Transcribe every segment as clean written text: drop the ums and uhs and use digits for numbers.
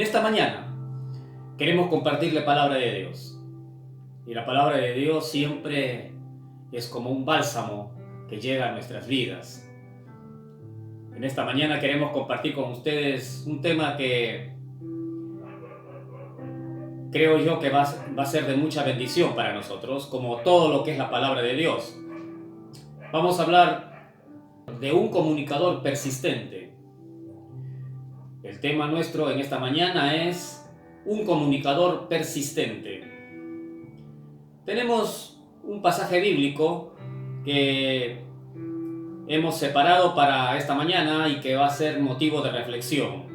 En esta mañana queremos compartir la palabra de Dios. Y la palabra de Dios siempre es como un bálsamo que llega a nuestras vidas. En esta mañana queremos compartir con ustedes un tema que creo yo que va a ser de mucha bendición para nosotros, como todo lo que es la palabra de Dios. Vamos a hablar de un comunicador persistente. El tema nuestro en esta mañana es un comunicador persistente. Tenemos un pasaje bíblico que hemos separado para esta mañana y que va a ser motivo de reflexión.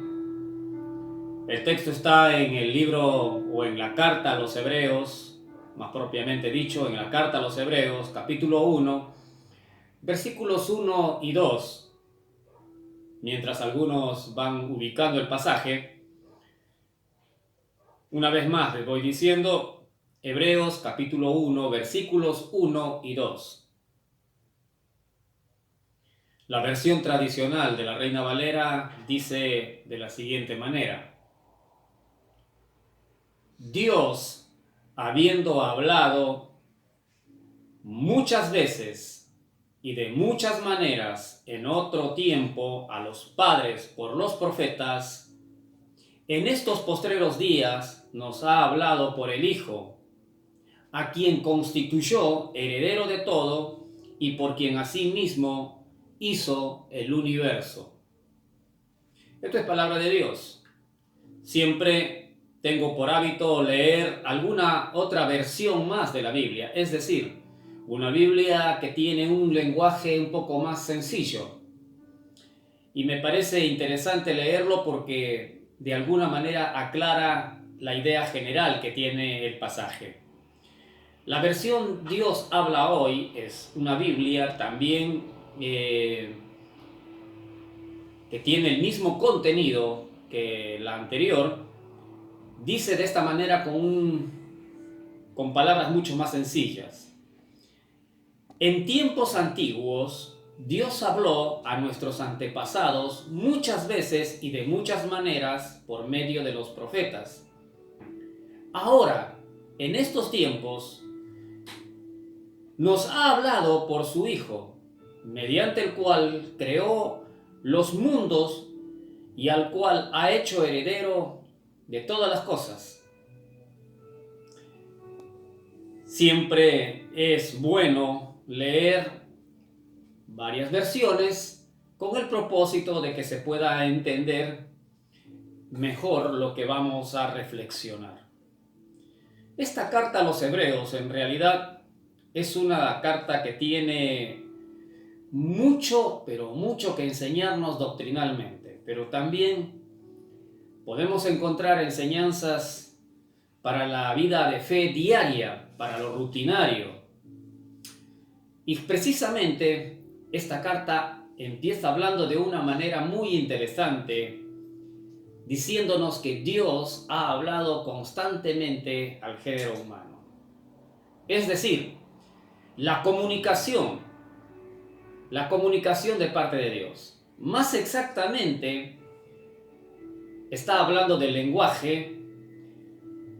El texto está en el libro o en la carta a los Hebreos, más propiamente dicho, en la carta a los Hebreos, capítulo 1, versículos 1 y 2. Mientras algunos van ubicando el pasaje, una vez más les voy diciendo, Hebreos capítulo 1, versículos 1 y 2. La versión tradicional de la Reina Valera dice de la siguiente manera: Dios, habiendo hablado muchas veces y de muchas maneras en otro tiempo a los padres por los profetas, en estos postreros días nos ha hablado por el Hijo, a quien constituyó heredero de todo y por quien asimismo hizo el universo. Esto es palabra de Dios. Siempre tengo por hábito leer alguna otra versión más de la Biblia, es decir, una Biblia que tiene un lenguaje un poco más sencillo. Y me parece interesante leerlo porque de alguna manera aclara la idea general que tiene el pasaje. La versión Dios habla hoy es una Biblia también que tiene el mismo contenido que la anterior. Dice de esta manera con palabras mucho más sencillas. En tiempos antiguos, Dios habló a nuestros antepasados muchas veces y de muchas maneras por medio de los profetas. Ahora, en estos tiempos, nos ha hablado por su Hijo, mediante el cual creó los mundos y al cual ha hecho heredero de todas las cosas. Siempre es bueno leer varias versiones con el propósito de que se pueda entender mejor lo que vamos a reflexionar. Esta carta a los Hebreos en realidad es una carta que tiene mucho, pero mucho que enseñarnos doctrinalmente, pero también podemos encontrar enseñanzas para la vida de fe diaria, para lo rutinario. Y precisamente esta carta empieza hablando de una manera muy interesante, diciéndonos que Dios ha hablado constantemente al género humano. Es decir, la comunicación de parte de Dios. Más exactamente, está hablando del lenguaje,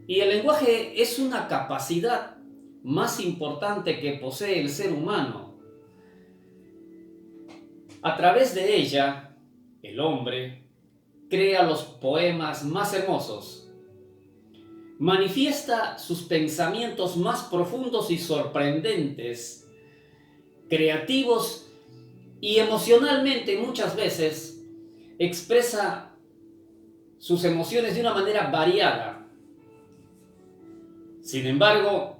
y el lenguaje es una capacidad más importante que posee el ser humano. A través de ella, el hombre crea los poemas más hermosos, manifiesta sus pensamientos más profundos y sorprendentes, creativos y emocionalmente muchas veces expresa sus emociones de una manera variada. Sin embargo,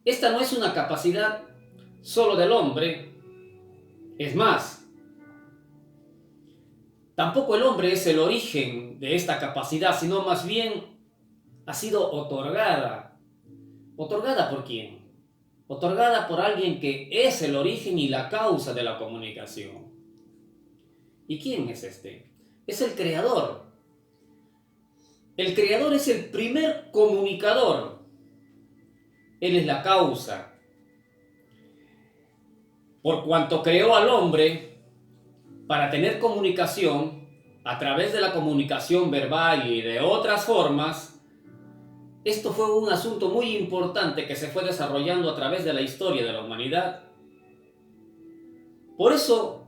esta no es una capacidad solo del hombre. Es más, tampoco el hombre es el origen de esta capacidad, sino más bien ha sido otorgada. ¿Otorgada por quién? Otorgada por alguien que es el origen y la causa de la comunicación. ¿Y quién es este? Es el Creador. El Creador es el primer comunicador. Él es la causa. Por cuanto creó al hombre para tener comunicación, a través de la comunicación verbal y de otras formas, esto fue un asunto muy importante que se fue desarrollando a través de la historia de la humanidad. Por eso,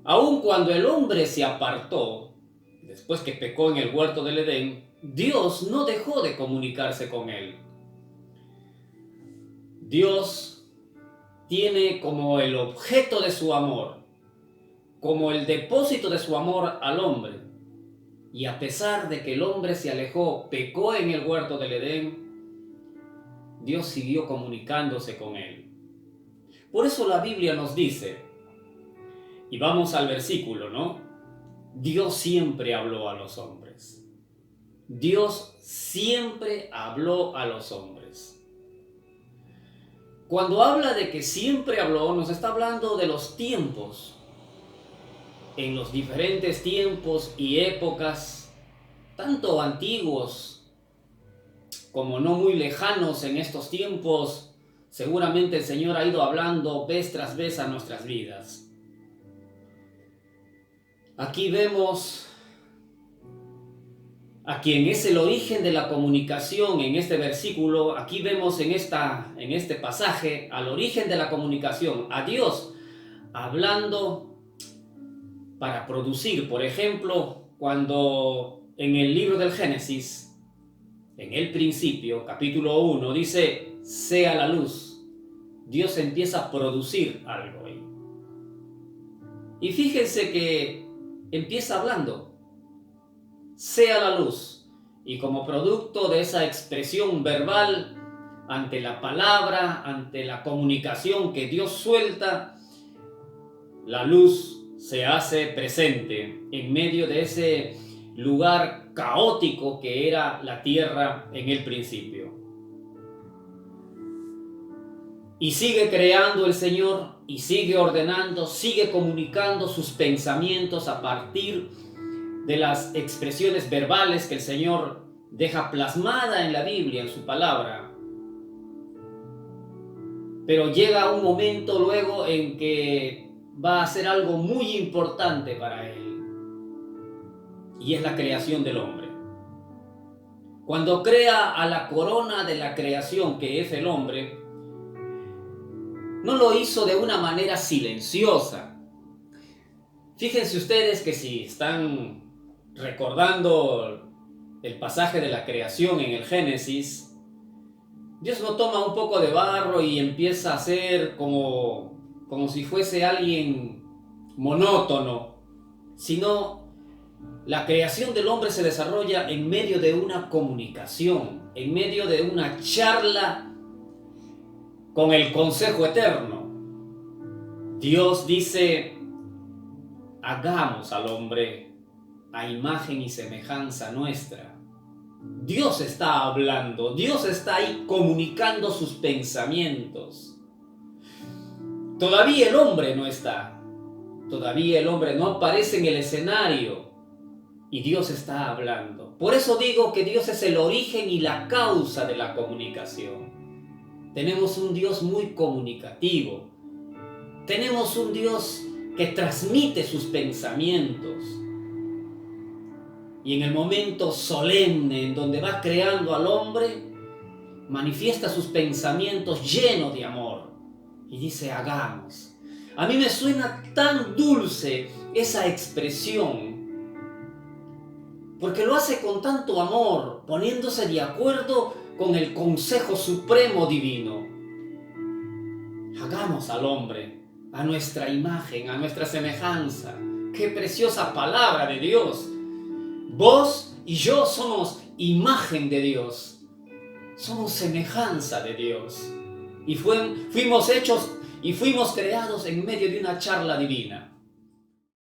aun cuando el hombre se apartó, después que pecó en el huerto del Edén, Dios no dejó de comunicarse con él. Dios tiene como el objeto de su amor, como el depósito de su amor al hombre. Y a pesar de que el hombre se alejó, pecó en el huerto del Edén, Dios siguió comunicándose con él. Por eso la Biblia nos dice, y vamos al versículo, ¿no? Dios siempre habló a los hombres. Dios siempre habló a los hombres. Cuando habla de que siempre habló, nos está hablando de los tiempos. En los diferentes tiempos y épocas, tanto antiguos como no muy lejanos en estos tiempos, seguramente el Señor ha ido hablando vez tras vez a nuestras vidas. Aquí vemos a quien es el origen de la comunicación en este versículo. Aquí vemos en este pasaje al origen de la comunicación, a Dios hablando para producir. Por ejemplo, cuando en el libro del Génesis, en el principio, capítulo 1, dice, sea la luz. Dios empieza a producir algo ahí. Y fíjense que empieza hablando, sea la luz. Y como producto de esa expresión verbal, ante la palabra, ante la comunicación que Dios suelta, la luz se hace presente en medio de ese lugar caótico que era la tierra en el principio. Y sigue creando el Señor, y sigue ordenando, sigue comunicando sus pensamientos a partir de las expresiones verbales que el Señor deja plasmada en la Biblia, en su palabra. Pero llega un momento luego en que va a hacer algo muy importante para Él, y es la creación del hombre. Cuando crea a la corona de la creación, que es el hombre, no lo hizo de una manera silenciosa. Fíjense ustedes que si están recordando el pasaje de la creación en el Génesis, Dios no toma un poco de barro y empieza a hacer como si fuese alguien monótono, sino la creación del hombre se desarrolla en medio de una comunicación, en medio de una charla con el consejo eterno. Dios dice, hagamos al hombre a imagen y semejanza nuestra. Dios está hablando, Dios está ahí comunicando sus pensamientos. Todavía el hombre no está, todavía el hombre no aparece en el escenario y Dios está hablando. Por eso digo que Dios es el origen y la causa de la comunicación. Tenemos un Dios muy comunicativo, tenemos un Dios que transmite sus pensamientos. Y en el momento solemne en donde va creando al hombre, manifiesta sus pensamientos llenos de amor. Y dice, hagamos. A mí me suena tan dulce esa expresión, porque lo hace con tanto amor, poniéndose de acuerdo con el consejo supremo divino. Hagamos al hombre a nuestra imagen, a nuestra semejanza. ¡Qué preciosa palabra de Dios! Vos y yo somos imagen de Dios, somos semejanza de Dios, y fuimos hechos y fuimos creados en medio de una charla divina.